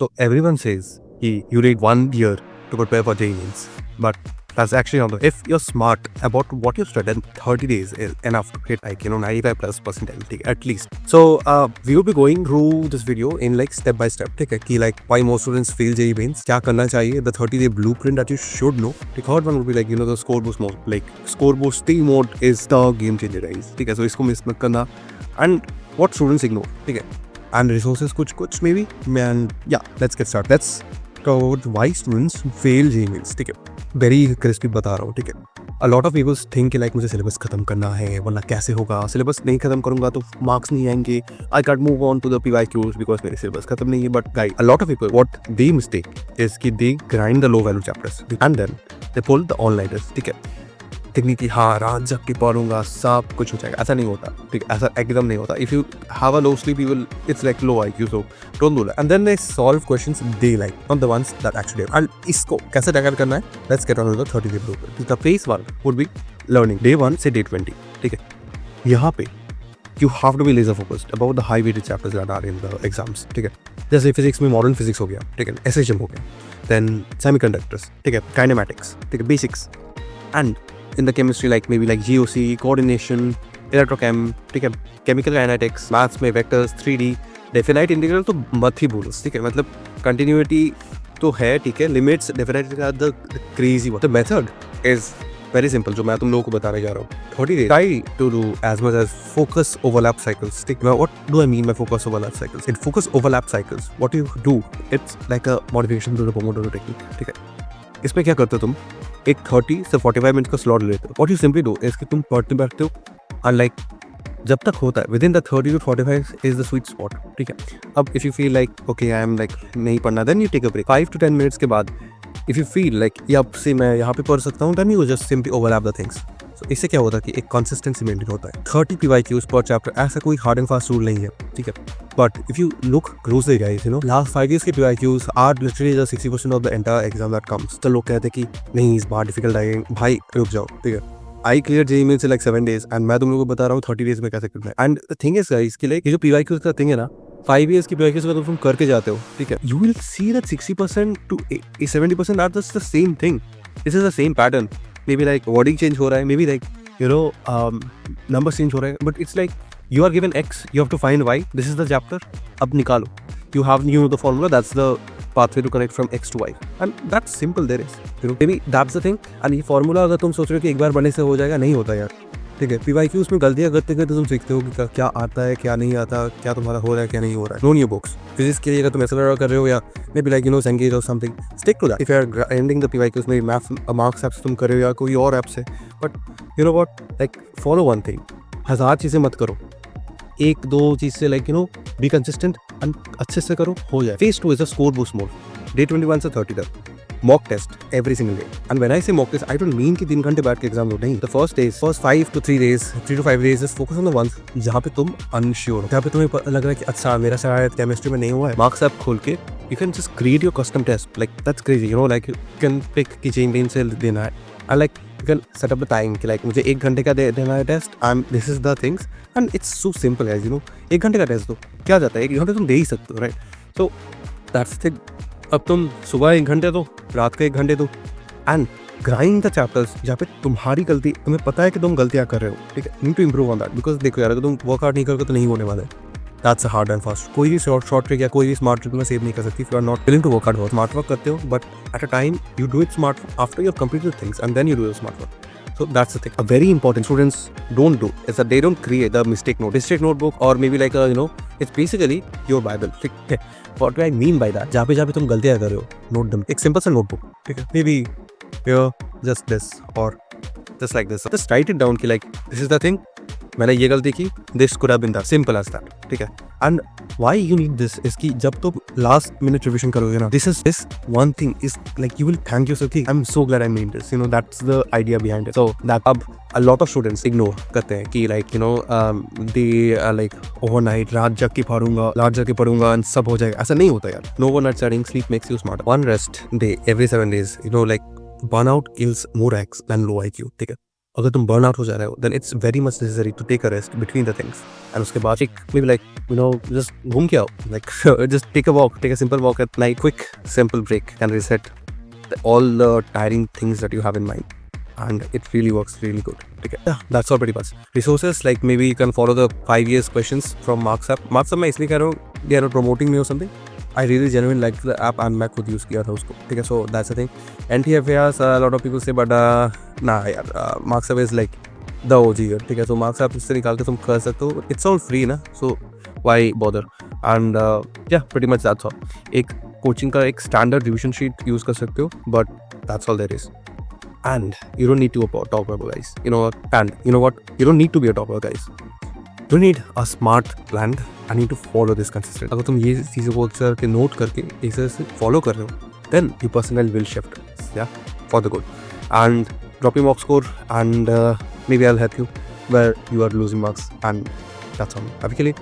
So everyone says you need 1 year to prepare for JEE mains, but that's actually not. If you're smart about what you studied, then 30 days is enough to hit 95+% at least. So we will be going through this video in like step by step. Okay, like why most students fail JEE mains, क्या करना चाहिए, the 30-day blueprint that you should know. The third one would be like the score boost mode. Like score boosting mode is the game changer, guys. Okay, so इसको miss मत करना. And what students ignore. Okay, and resources कुछ maybe. And yeah, let's get started. Let's go with why students fail JEE mains. ठीक है, very crispy बता रहा हूँ. ठीक है, a lot of peoples think like मुझे सिलेबस खत्म करना है, वरना कैसे होगा, सिलेबस नहीं खत्म करूंगा तो मार्क्स नहीं आएंगे, I can move on to the PYQs because मेरे सिलेबस खत्म नहीं है. But guys, a lot of people what they mistake is कि they grind the low value chapters and then they pull the one liners. ठीक है, technique हाँ रात जग के पढ़ूंगा सब कुछ हो जाएगा, ऐसा नहीं होता. ठीक है, ऐसा एकदम नहीं होता. If you have a low sleep you will, it's like low IQ, so don't do that. And then they solve questions they like, not the ones that actually. And इसको कैसे टैकल करना है, let's get on with the 30-day blueprint. The phase 1 would be learning day 1 से day 20. ठीक है, यहाँ पे you have to be laser focused about the high weighted chapters that are in the exams. ठीक है, जैसे फिजिक्स में modern physics हो गया, ठीक है, SHM हो गया, देन सेमीकंडक्टर्स, ठीक है, काइनेमैटिक्स, ठीक है, basics. And in the chemistry like maybe like GOC, coordination, electrochem, ठीक है, chemical kinetics, maths में vectors, 3D, definite integral तो मत ही बोलो. ठीक है, मतलब continuity तो है, ठीक है, limits definite का the crazy one. The method is very simple जो मैं तुम लोगों को बताने जा रहा हूँ. 30 days try to do as much as focus overlap cycles. ठीक है, what do I mean by focus overlap cycles? In focus overlap cycles what you do, it's like a modification to the Pomodoro technique. ठीक है, इसमें क्या करते हो तुम, एक 30 से 45 मिनट का स्लॉट लेते हो. What you simply do is कि तुम पढ़ते बैठते हो एंड लाइक जब तक होता है within the 30 to 45 is the sweet spot. ठीक है, अब if you feel like okay I am like नहीं पढ़ना, then you take a break 5 to 10 minutes के बाद. इफ यू फील लाइक अब से मैं यहाँ पे पढ़ सकता हूँ, then you just simply overlap the things. तो इससे क्या होता है कि एक कंसिस्टेंसी मेंटेन होता है. 30 PYQs पर चैप्टर, ऐसा कोई हार्ड एंड फास्ट रूल नहीं है. ठीक है, but if you look closely guys, you know last 5 years के PYQs are literally the 60% of the entire exam that comes. तो लोग कहते हैं कि नहीं इस बार डिफिकल्ट आएगा, भाई रुक जाओ. ठीक है, I clear JEE mains in like 7 days and मैं तुम लोगों को बता रहा हूँ 30 days में कैसे करना है. And the thing is guys, इसके लिए ये जो PYQs का थिंग है ना, 5 years की PYQs का तुम करके जाते हो. ठीक है, you will see that 60% to 70% are just the same thing. This is the same pattern. Maybe like wording change हो रहा है, maybe like you know numbers change हो रहे हैं, but it's like you are given X, you have to find Y, this is the chapter, अब निकालो, you know the formula, that's the pathway to connect from X to Y, and that's simple. There is, you know, maybe that's the thing. and ये formula अगर तुम सोच रहे हो कि एक बार बनने से हो जाएगा, नहीं होता यार. ठीक है, PYQs में गलतियाँ करते करते तुम सीखते हो कि क्या आता है क्या नहीं आता, क्या तुम्हारा हो रहा है क्या नहीं हो रहा है. No new books. फिजिक्स के लिए अगर तुम SLR कर रहे हो या maybe like you know Cengage और something, stick to that. If you are grinding the PYQs में मार्क्स ऐप्स तुम कर रहे हो या कोई और ऐप से, but you know what, like follow one thing. 1000 चीज़ें मत करो, 1-2 चीज़ से like you know be consistent and अच्छे से करो, हो जाए. Phase 2 is a score boost mode. Day 21 से 30 तक mock test every single day. And when I say mock test, I don't mean कि 3 घंटे बैठ के एग्जाम दो, नहीं. The first 5 to 3 days, 3 to 5 days, focus on the ones जहाँ पे तुम अनश्योर हो, जहाँ पे तुम्हें लग रहा है कि अच्छा मेरा शायद केमिस्ट्री में नहीं हुआ है. मार्क्स ऐप खोल के you can just create your custom test. Like that's crazy, you know, like you can pick कि JEE मेंस से देना है, and like you can set up the time कि लाइक मुझे 1 घंटे का देना है test, and this is the things, and it's so simple guys. You know 1 घंटे का टेस्ट दो, क्या जाता है, 1 घंटे तुम दे ही सकते हो, राइट. So that's thing. अब तुम सुबह 1 घंटे दो, रात का 1 घंटे दो, एंड ग्राइंड द चैप्टर्स जहाँ पे तुम्हारी गलती, तुम्हें पता है कि तुम गलतियाँ कर रहे हो. ठीक है, need to improve on that. Because देखो यार, अगर तुम वर्कआउट नहीं करोगे तो नहीं होने वाला है. That's a hard and fast. कोई भी शॉर्ट ट्रिक या कोई भी स्मार्ट ट्रिक में सेव नहीं कर सकती. You are not willing to work hard. Smart work करते हो, but at a time you do it smart after you completed things, and then you do smart work. So that's the thing. A very important students don't do is that they don't create the mistake notebook, or maybe like a, you know, it's basically your Bible. ठीक है, what do I mean by that? जहाँ पे तुम गलतियाँ कर रहे हो, note them. एक simple सा notebook. ठीक है, maybe here just this or just like this. Just write it down कि like this is the thing. मैंने ये गलती की, this could have been that. Simple as that. ठीक है, and why you need this is कि जब तुम last minute revision करोगे ना, this one thing is like you will thank yourself कि I'm so glad I made this. You know, that's the idea behind it. So that अब a lot of students ignore करते हैं कि like you know they are like overnight रात जग के पढ़ूंगा and सब हो जाएगा. ऐसा नहीं होता यार. No overnight studying, sleep makes you smarter. One rest day every 7 days. You know, like burnout kills more X than low IQ. ठीक है, अगर तुम बर्न आउट हो जा रहे हो then it's very much necessary to take a rest between the things and उसके बाद एक मे बी लाइक जस्ट घूम के आओ, like just take a walk, take a simple walk at night, quick simple break can reset all the tiring things that you have in mind, and it really works really good. Okay, yeah, that's all pretty much. Resources, like maybe you can follow the 5 years questions from Marks app. Marks app मैं इसलिए कह रहा हूँ, they are promoting me or something. I really genuinely like the app and मैं खुद use किया था उसको, ठीक है. So that's the thing. NTFAs, a lot of people say, but nah यार, Marks app is like the OG here, ठीक है. So Marks app इससे निकाल के तुम कर सकते हो. It's all free ना, so why bother? And yeah, pretty much that's all. एक कोचिंग का एक स्टैंडर्ड रिविजन शीट यूज़ कर सकते हो, but that's all there is. And you don't need to a topper guys, you know what, and you know what, you don't need to be a topper guys. You need a smart plan and you need to follow this consistent. अगर तुम ये चीज़ों को अक्सर के note करके इस तरह से फॉलो कर रहे हो, then your personality will shift, yeah, for the good. And drop your mock score and maybe I'll help you where you are losing marks, and that's all. अभी के लिए